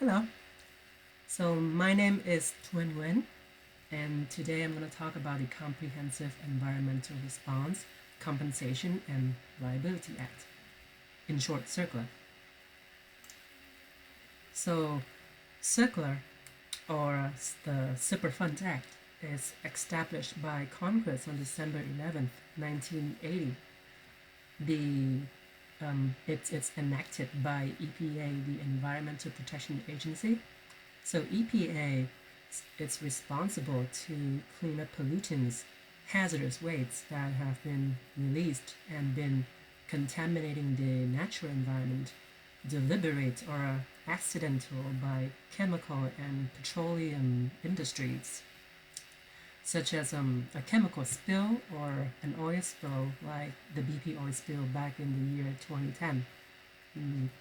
Hello. So my name is Nguyen, and today I'm going to talk about the Comprehensive Environmental Response, Compensation, and Liability Act, in short, CERCLA. So CERCLA, or the Superfund Act, is established by Congress on December 11th, 1980. It's enacted by EPA, the Environmental Protection Agency. So EPA is responsible to clean up pollutants, hazardous wastes that have been released and been contaminating the natural environment, deliberate or accidental by chemical and petroleum industries, such as a chemical spill or an oil spill like the BP oil spill back in the year 2010.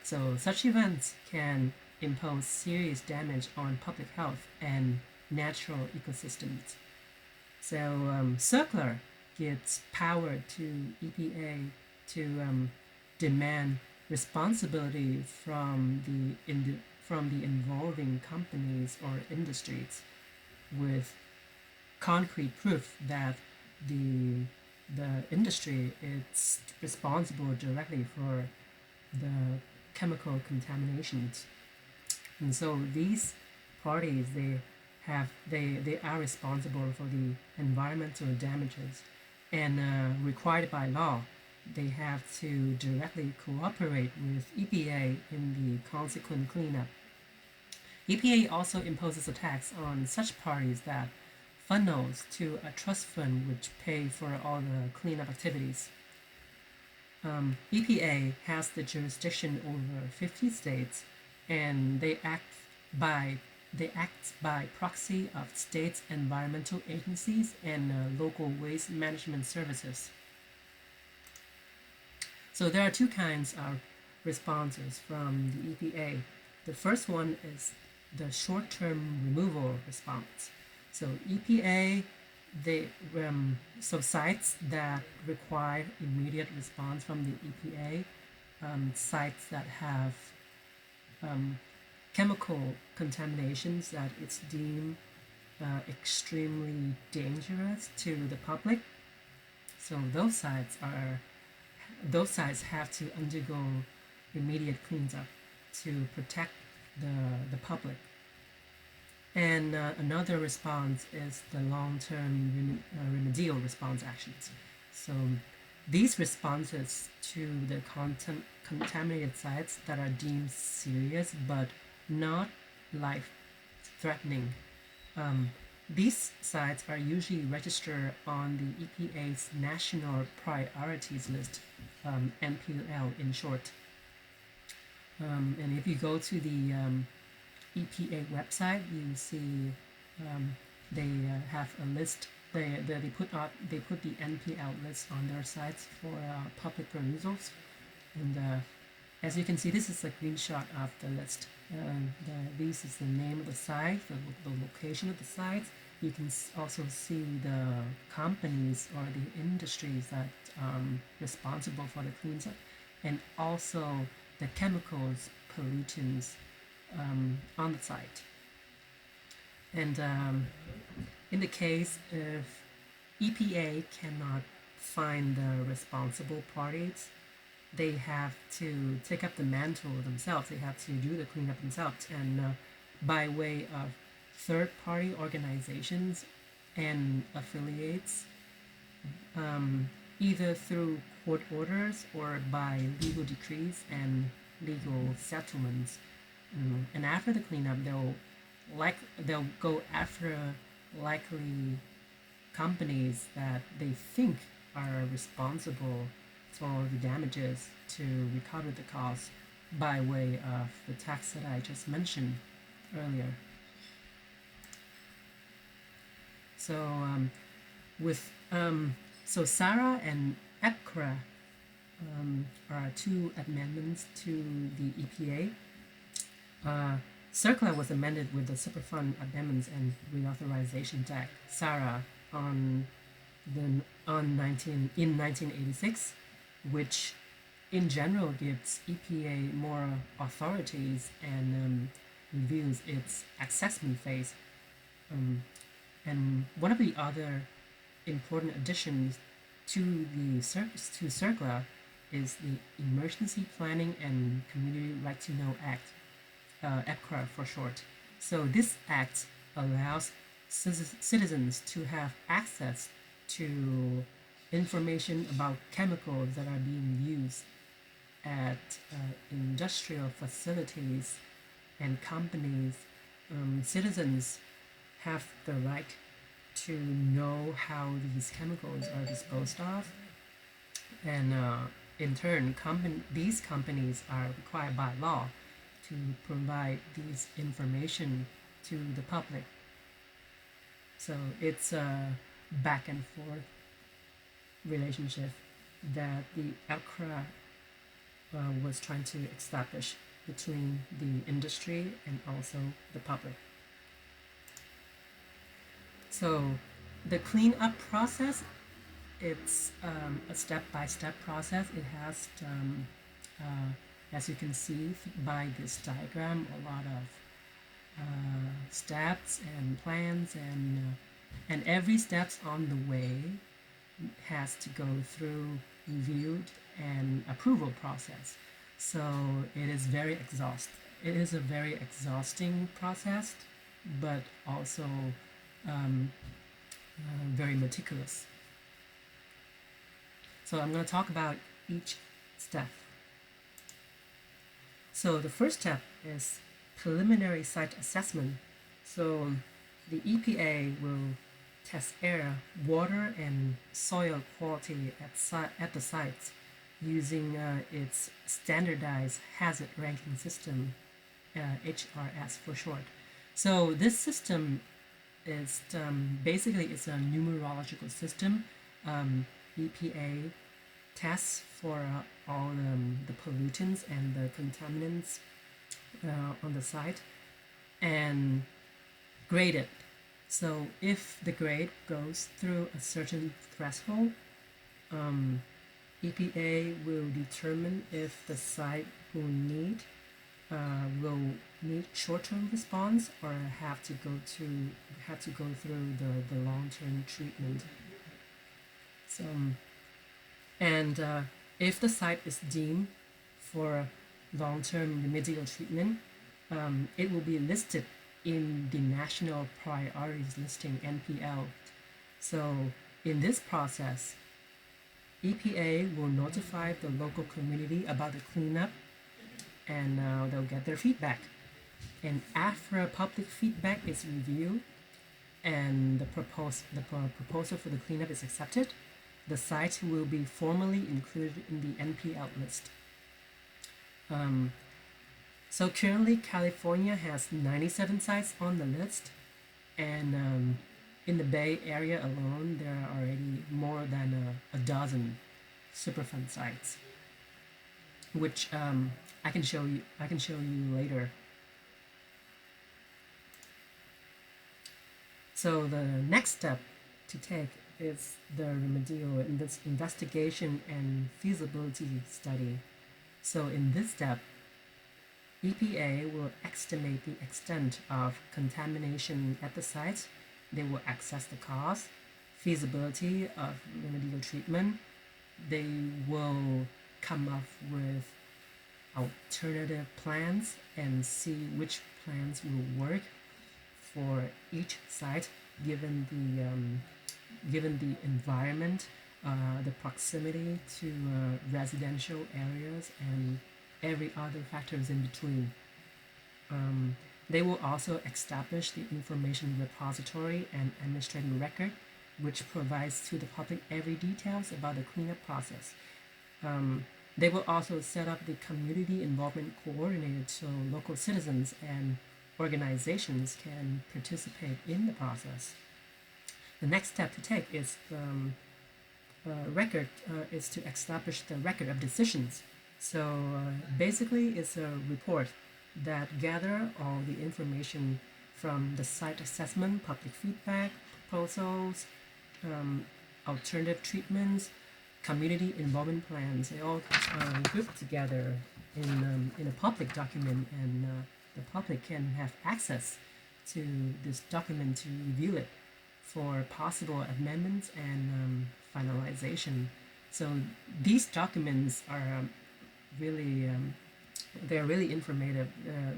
So such events can impose serious damage on public health and natural ecosystems. So CERCLA gives power to EPA to demand responsibility from the involving companies or industries with concrete proof that the industry is responsible directly for the chemical contaminations. And so these parties they are responsible for the environmental damages, and required by law, they have to directly cooperate with EPA in the consequent cleanup. EPA also imposes a tax on such parties that funnels to a trust fund which pay for all the cleanup activities. EPA has the jurisdiction over 50 states, and they act by proxy of states' environmental agencies and local waste management services. So there are two kinds of responses from the EPA. The first one is the short-term removal response. So EPA, so sites that require immediate response from the EPA, sites that have chemical contaminations that it's deemed extremely dangerous to the public. So those sites have to undergo immediate cleanup to protect the public. And another response is the long-term remedial response actions. So these responses to the contaminated sites that are deemed serious but not life-threatening. These sites are usually registered on the EPA's National Priorities List, NPL in short. And if you go to the EPA website, you see they have a list. They put the NPL list on their sites for public perusals, and as you can see, this is a screenshot of the list. This is the name of the site, the location of the site. You can also see the companies or the industries that are responsible for the cleanup, and also the chemicals, pollutants on the site. And in the case if EPA cannot find the responsible parties, they have to take up the mantle themselves. They have to do the cleanup themselves, and by way of third-party organizations and affiliates, either through court orders or by legal decrees and legal settlements. And after the cleanup, they'll go after likely companies that they think are responsible for the damages to recover the cost by way of the tax that I just mentioned earlier. So so SARA and EPCRA are two amendments to the EPA. CERCLA was amended with the Superfund Amendments and Reauthorization Act, SARA, in 1986, which in general gives EPA more authorities and reviews its assessment phase. And one of the other important additions to to CERCLA is the Emergency Planning and Community Right to Know Act, EPCRA for short. So this act allows citizens to have access to information about chemicals that are being used at industrial facilities and companies. Citizens have the right to know how these chemicals are disposed of, and in turn, these companies are required by law to provide these information to the public. So it's a back and forth relationship that the EPCRA was trying to establish between the industry and also the public. So the cleanup process, it's a step-by-step process. It has, as you can see by this diagram, a lot of steps and plans, and every steps on the way has to go through reviewed and approval process. So it is very exhausting. It is a very exhausting process, but also very meticulous. So I'm going to talk about each step. So the first step is preliminary site assessment. So the EPA will test air, water, and soil quality at the sites using its standardized hazard ranking system, HRS for short. So this system is basically it's a numerological system. EPA tests for all the pollutants and the contaminants on the site and grade it. So if the grade goes through a certain threshold, EPA will determine if the site will need short-term response or have to go through the long-term treatment. So, and if the site is deemed for long-term remedial treatment, it will be listed in the National Priorities Listing, NPL. So in this process, EPA will notify the local community about the cleanup, and they'll get their feedback. And after public feedback is reviewed and the proposal for the cleanup is accepted, the site will be formally included in the NPL list. So currently, California has 97 sites on the list, and in the Bay Area alone, there are already more than a dozen Superfund sites, which I can show you later. So the next step to take is the remedial investigation and feasibility study. So in this step, EPA will estimate the extent of contamination at the site. They will assess the cost, feasibility of remedial treatment. They will come up with alternative plans and see which plans will work for each site given the environment, the proximity to residential areas, and every other factors in between. They will also establish the information repository and administrative record, which provides to the public every details about the cleanup process. They will also set up the community involvement coordinator so local citizens and organizations can participate in the process. The next step to take is is to establish the record of decisions. So basically, it's a report that gather all the information from the site assessment, public feedback, proposals, alternative treatments, community involvement plans. They all grouped together in a public document, and the public can have access to this document to review it for possible amendments and finalization. So these documents are really they're really informative.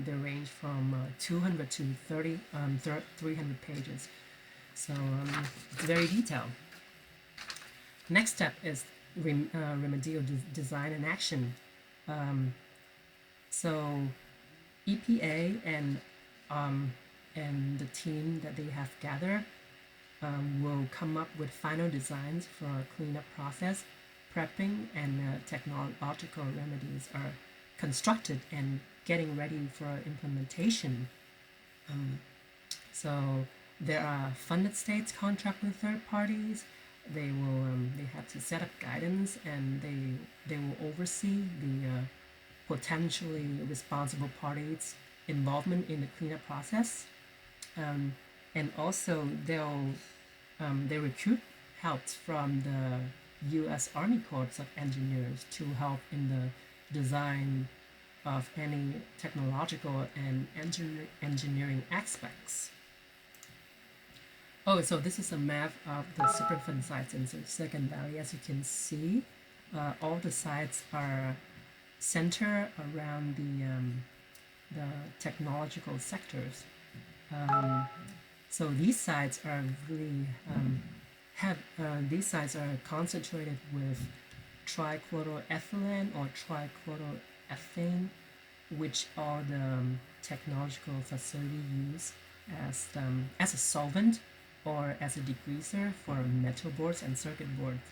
They range from 200 to 300 pages. So it's very detailed. Next step is remedial design and action. So EPA and the team that they have gathered will come up with final designs for a cleanup process. Prepping and technological remedies are constructed and getting ready for implementation. So there are funded states contract with third parties. They have to set up guidance, and they will oversee the potentially responsible parties' involvement in the cleanup process, and also they recruit help from the U.S. Army Corps of Engineers to help in the design of any technological and engineering aspects. Oh, so this is a map of the Superfund sites in the Silicon Valley. As you can see, all the sites are centered around the technological sectors. So these sites are really these sites are concentrated with trichloroethylene or trichloroethane, which are the technological facility used as a solvent or as a degreaser for metal boards and circuit boards.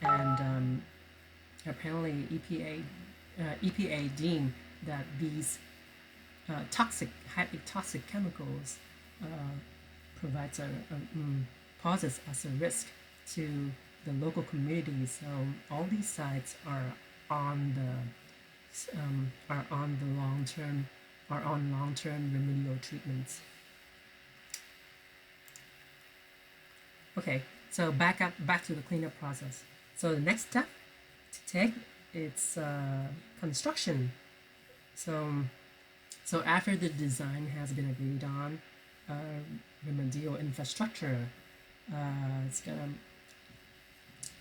And apparently EPA deemed that these highly toxic chemicals poses as a risk to the local communities. So all these sites are on long-term remedial treatments. Okay, so back to the cleanup process. So the next step to take is construction. So after the design has been agreed on, remedial infrastructure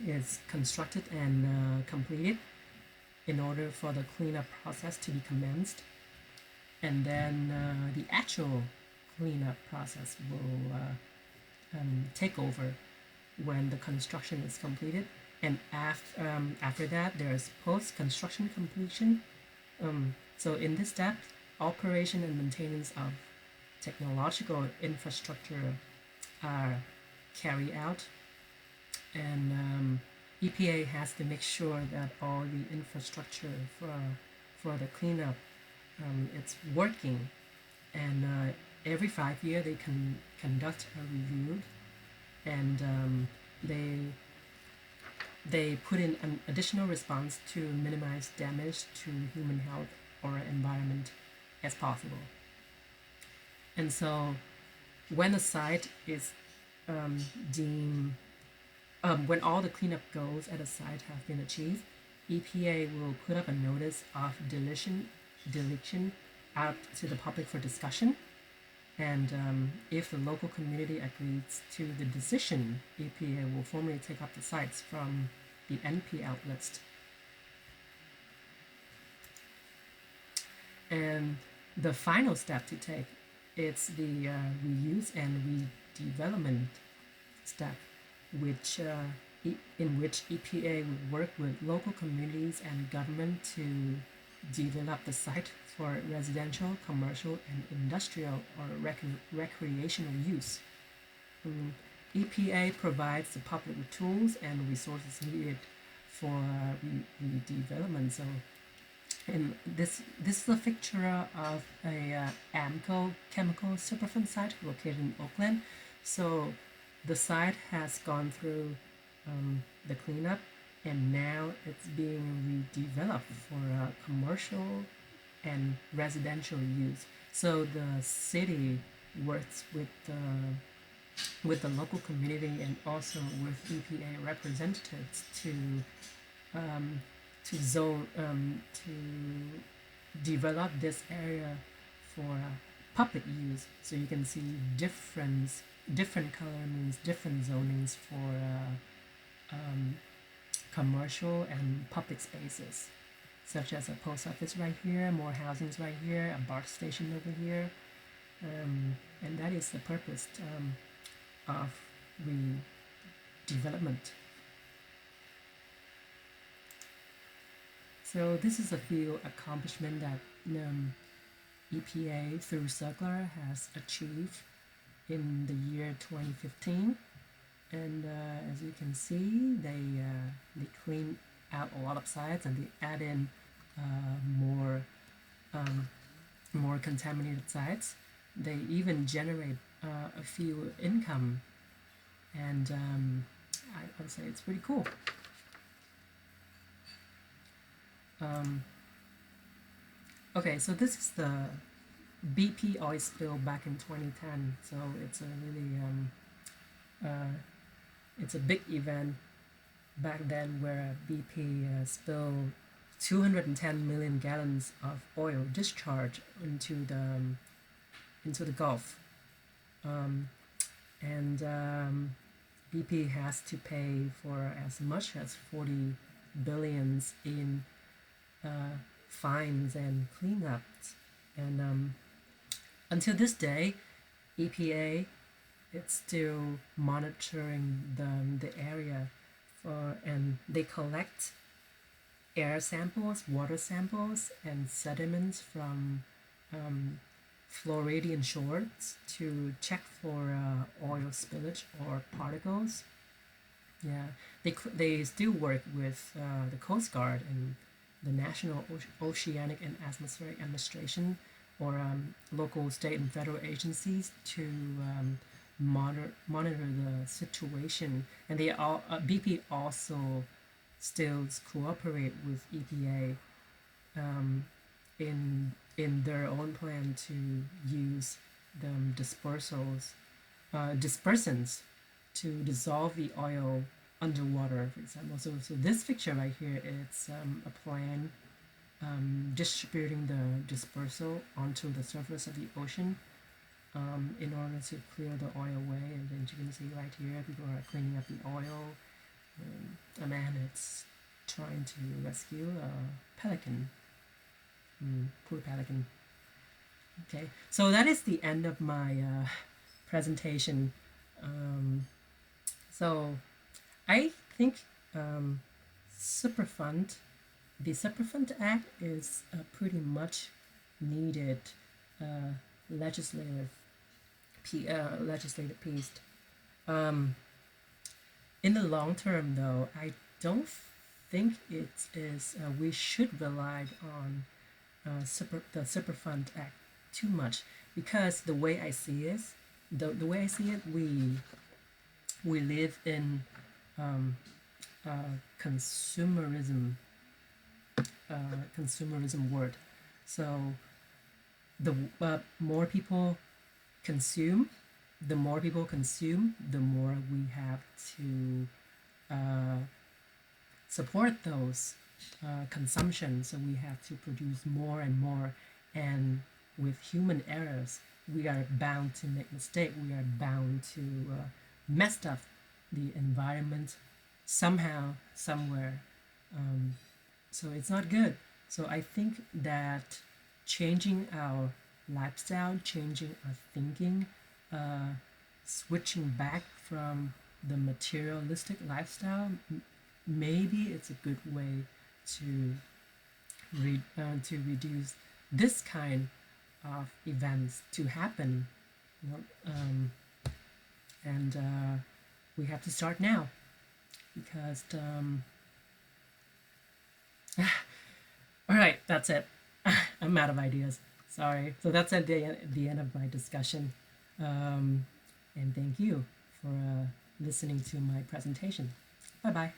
is constructed and completed in order for the cleanup process to be commenced, and then the actual cleanup process will take over when the construction is completed. And after that, there's post-construction completion. So in this step, operation and maintenance of technological infrastructure are carried out, and EPA has to make sure that all the infrastructure for the cleanup it's working, and every 5 years they can conduct a review, and they put in an additional response to minimize damage to human health or environment as possible. And so when a site is deemed, when all the cleanup goals at a site have been achieved, EPA will put up a notice of deletion out to the public for discussion. And if the local community agrees to the decision, EPA will formally take up the sites from the NPL list. And the final step to take is the reuse and redevelopment step, in which EPA will work with local communities and government to develop the site for residential, commercial, and industrial or recreational use. EPA provides the public with tools and resources needed for redevelopment. So, and this is a picture of a AMCO chemical Superfund site located in Oakland. So the site has gone through the cleanup, and now it's being redeveloped for commercial and residential use. So the city works with the local community and also with EPA representatives to develop this area for public use. So you can see different color means different zonings for commercial and public spaces, such as a post office right here, more housings right here, a BART station over here, and that is the purpose of redevelopment. So this is a few accomplishments that EPA through CERCLA has achieved in the year 2015. And as you can see, they clean out a lot of sites and they add in more more contaminated sites. They even generate a few income, and I would say it's pretty cool. Okay, so this is the BP oil spill back in 2010. So it's a really it's a big event back then where BP spilled 210 million gallons of oil discharged into the Gulf, and BP has to pay for as much as 40 billions in fines and cleanups. And until this day, EPA it's still monitoring the area and they collect air samples, water samples, and sediments from Floridian shores to check for oil spillage or particles. Yeah, they still work with the Coast Guard and the National Oceanic and Atmospheric Administration or local, state, and federal agencies to monitor the situation. And they all BP also still cooperate with EPA in their own plan to use the dispersants to dissolve the oil underwater, for example. So this picture right here, it's a plan distributing the dispersal onto the surface of the ocean in order to clear the oil away. And then you can see right here, people are cleaning up the oil. A man is trying to rescue a pelican. Poor pelican. Okay, so that is the end of my presentation. So I think Superfund, the Superfund Act is a pretty much needed legislative piece. In the long term, though, I don't think it is. We should rely on the Superfund Act too much, because the way I see it, we live in consumerism world. So the more people consume, the more we have to support those consumption. So we have to produce more and more, and with human errors, we are bound to make mistakes. We are bound to mess up the environment somehow, somewhere. So it's not good. So I think that changing our lifestyle, changing our thinking, switching back from the materialistic lifestyle, maybe it's a good way to reduce this kind of events to happen. And we have to start now, because all right, that's it. I'm out of ideas. Sorry. So that's at the end of my discussion. And thank you for listening to my presentation. Bye-bye.